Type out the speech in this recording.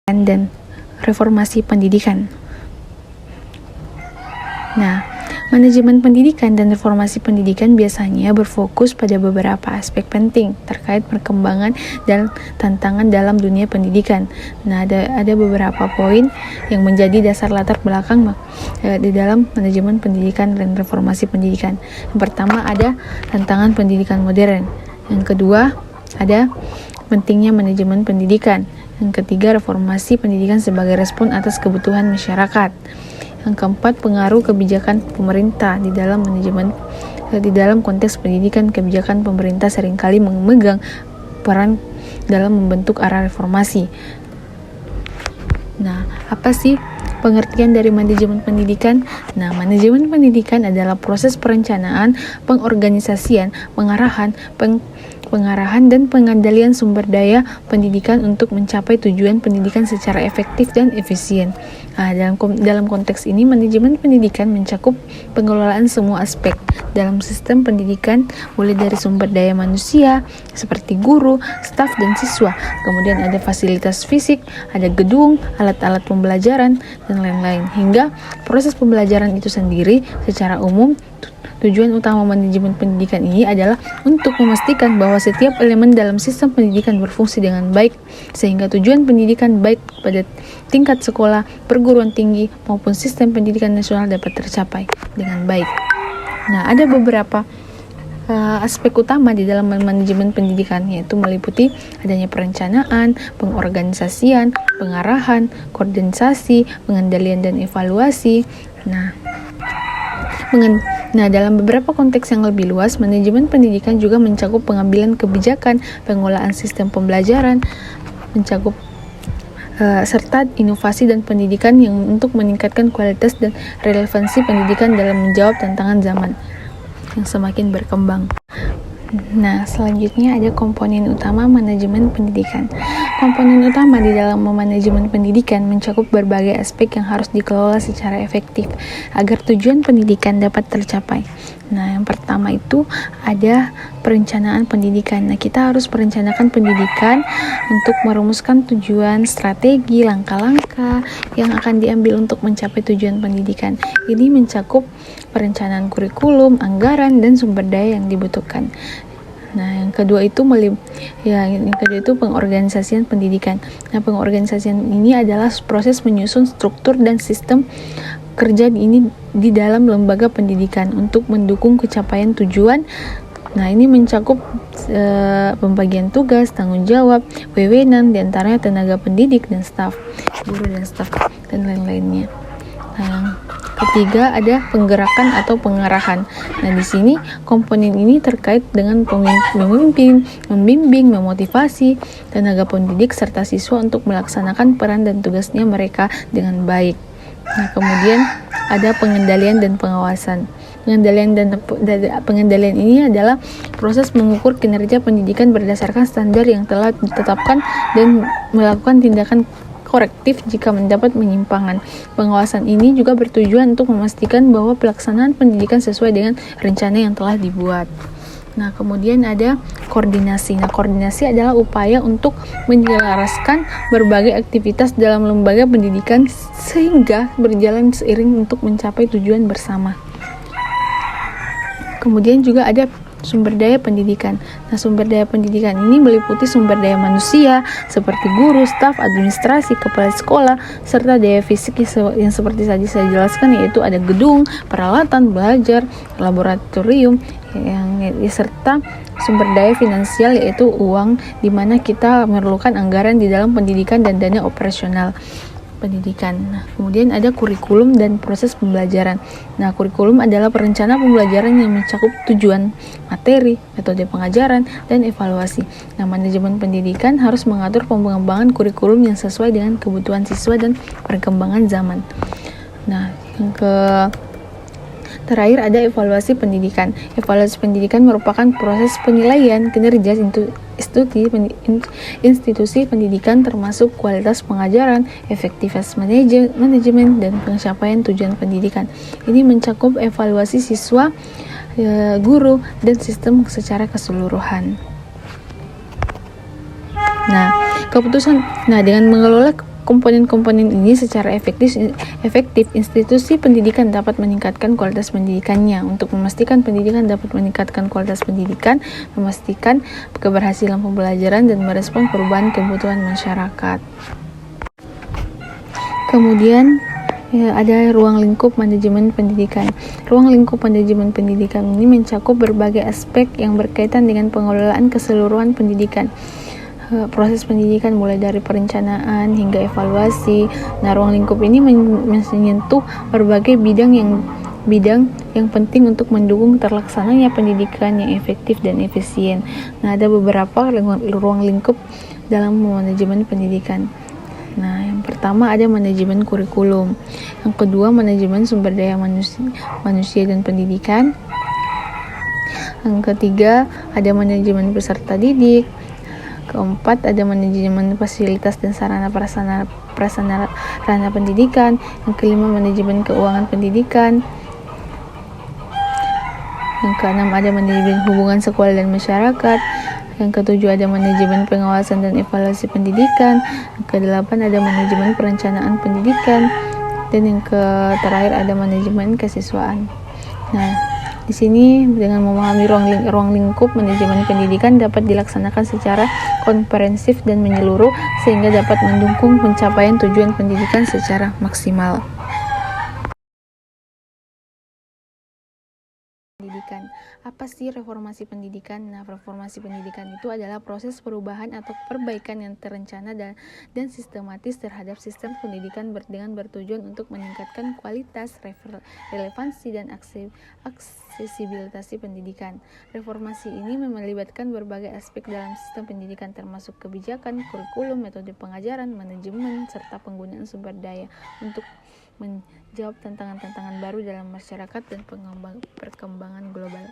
dan reformasi pendidikan. Nah, manajemen pendidikan dan reformasi pendidikan biasanya berfokus pada beberapa aspek penting terkait perkembangan dan tantangan dalam dunia pendidikan. Nah, ada beberapa poin yang menjadi dasar latar belakang di dalam manajemen pendidikan dan reformasi pendidikan. Yang pertama ada tantangan pendidikan modern. Yang kedua ada pentingnya manajemen pendidikan. Yang ketiga, reformasi pendidikan sebagai respon atas kebutuhan masyarakat. Yang keempat, pengaruh kebijakan pemerintah di dalam konteks pendidikan. Kebijakan pemerintah seringkali memegang peran dalam membentuk arah reformasi. Nah, apa sih pengertian dari manajemen pendidikan? Nah, manajemen pendidikan adalah proses perencanaan, pengorganisasian, pengarahan dan pengendalian sumber daya pendidikan untuk mencapai tujuan pendidikan secara efektif dan efisien. Nah, dalam konteks ini, manajemen pendidikan mencakup pengelolaan semua aspek dalam sistem pendidikan, mulai dari sumber daya manusia seperti guru, staf, dan siswa. Kemudian ada fasilitas fisik, ada gedung, alat-alat pembelajaran, dan lain-lain. Hingga proses pembelajaran itu sendiri. Secara umum, tujuan utama manajemen pendidikan ini adalah untuk memastikan bahwa setiap elemen dalam sistem pendidikan berfungsi dengan baik, sehingga tujuan pendidikan baik pada tingkat sekolah, perguruan tinggi, maupun sistem pendidikan nasional dapat tercapai dengan baik. Nah, ada beberapa aspek utama di dalam manajemen pendidikan, yaitu meliputi adanya perencanaan, pengorganisasian, pengarahan, koordinasi, pengendalian, dan evaluasi. Nah, dalam beberapa konteks yang lebih luas, manajemen pendidikan juga mencakup pengambilan kebijakan, pengelolaan sistem pembelajaran, serta inovasi dan pendidikan yang untuk meningkatkan kualitas dan relevansi pendidikan dalam menjawab tantangan zaman yang semakin berkembang. Nah, selanjutnya ada komponen utama manajemen pendidikan. Komponen utama di dalam manajemen pendidikan mencakup berbagai aspek yang harus dikelola secara efektif agar tujuan pendidikan dapat tercapai. Nah, yang pertama itu ada perencanaan pendidikan. Nah, kita harus merencanakan pendidikan untuk merumuskan tujuan, strategi, langkah-langkah yang akan diambil untuk mencapai tujuan pendidikan. Ini mencakup perencanaan kurikulum, anggaran, dan sumber daya yang dibutuhkan. Nah, yang kedua itu pengorganisasian pendidikan. Nah, pengorganisasian ini adalah proses menyusun struktur dan sistem kerja ini di dalam lembaga pendidikan untuk mendukung capaian tujuan. Nah, ini mencakup pembagian tugas, tanggung jawab, wewenang di antaranya tenaga pendidik dan staf, guru dan staf, dan lain-lainnya. Nah, yang ketiga ada penggerakan atau pengarahan. Nah, di sini komponen ini terkait dengan memimpin, membimbing, memotivasi tenaga pendidik serta siswa untuk melaksanakan peran dan tugasnya mereka dengan baik. Nah, kemudian ada pengendalian dan pengawasan. Pengendalian ini adalah proses mengukur kinerja pendidikan berdasarkan standar yang telah ditetapkan dan melakukan tindakan korektif jika mendapat penyimpangan. Pengawasan ini juga bertujuan untuk memastikan bahwa pelaksanaan pendidikan sesuai dengan rencana yang telah dibuat. Nah, kemudian ada koordinasi. Nah, koordinasi adalah upaya untuk menyelaraskan berbagai aktivitas dalam lembaga pendidikan sehingga berjalan seiring untuk mencapai tujuan bersama. Kemudian juga ada sumber daya pendidikan. Nah, sumber daya pendidikan ini meliputi sumber daya manusia seperti guru, staf, administrasi, kepala sekolah, serta daya fisik yang seperti tadi saya jelaskan, yaitu ada gedung, peralatan belajar, laboratorium, serta sumber daya finansial yaitu uang, di mana kita memerlukan anggaran di dalam pendidikan dan dana operasional pendidikan. Nah, kemudian ada kurikulum dan proses pembelajaran. Nah, kurikulum adalah perencana pembelajaran yang mencakup tujuan, materi, metode pengajaran, dan evaluasi. Nah, manajemen pendidikan harus mengatur pengembangan kurikulum yang sesuai dengan kebutuhan siswa dan perkembangan zaman. Nah, yang terakhir ada evaluasi pendidikan. Evaluasi pendidikan merupakan proses penilaian kinerja institusi pendidikan termasuk kualitas pengajaran, efektivitas manajemen, dan pencapaian tujuan pendidikan. Ini mencakup evaluasi siswa, guru, dan sistem secara keseluruhan. Nah, dengan mengelola komponen-komponen ini secara efektif, institusi pendidikan dapat meningkatkan kualitas pendidikannya. Untuk memastikan pendidikan dapat meningkatkan kualitas pendidikan, memastikan keberhasilan pembelajaran dan merespon perubahan kebutuhan masyarakat. Kemudian ada ruang lingkup manajemen pendidikan. Ruang lingkup manajemen pendidikan ini mencakup berbagai aspek yang berkaitan dengan pengelolaan keseluruhan pendidikan. Proses pendidikan mulai dari perencanaan hingga evaluasi. Nah, ruang lingkup ini menyentuh berbagai bidang yang penting untuk mendukung terlaksananya pendidikan yang efektif dan efisien. Nah, ada beberapa ruang lingkup dalam manajemen pendidikan. Nah, yang pertama ada manajemen kurikulum. Yang kedua, manajemen sumber daya manusia dan pendidikan. Yang ketiga, ada manajemen peserta didik. Keempat, ada manajemen fasilitas dan sarana prasarana pendidikan. Yang kelima, manajemen keuangan pendidikan. Yang keenam, ada manajemen hubungan sekolah dan masyarakat. Yang ketujuh, ada manajemen pengawasan dan evaluasi pendidikan. Yang kedelapan, ada manajemen perencanaan pendidikan. Dan yang terakhir, ada manajemen kesiswaan. Nah, di sini dengan memahami ruang lingkup manajemen pendidikan dapat dilaksanakan secara komprehensif dan menyeluruh sehingga dapat mendukung pencapaian tujuan pendidikan secara maksimal. Pendidikan. Apa sih reformasi pendidikan? Nah, reformasi pendidikan itu adalah proses perubahan atau perbaikan yang terencana dan sistematis terhadap sistem pendidikan dengan bertujuan untuk meningkatkan kualitas, relevansi, dan aksesibilitas pendidikan. Reformasi ini melibatkan berbagai aspek dalam sistem pendidikan termasuk kebijakan, kurikulum, metode pengajaran, manajemen, serta penggunaan sumber daya untuk menjawab tantangan-tantangan baru dalam masyarakat dan perkembangan global.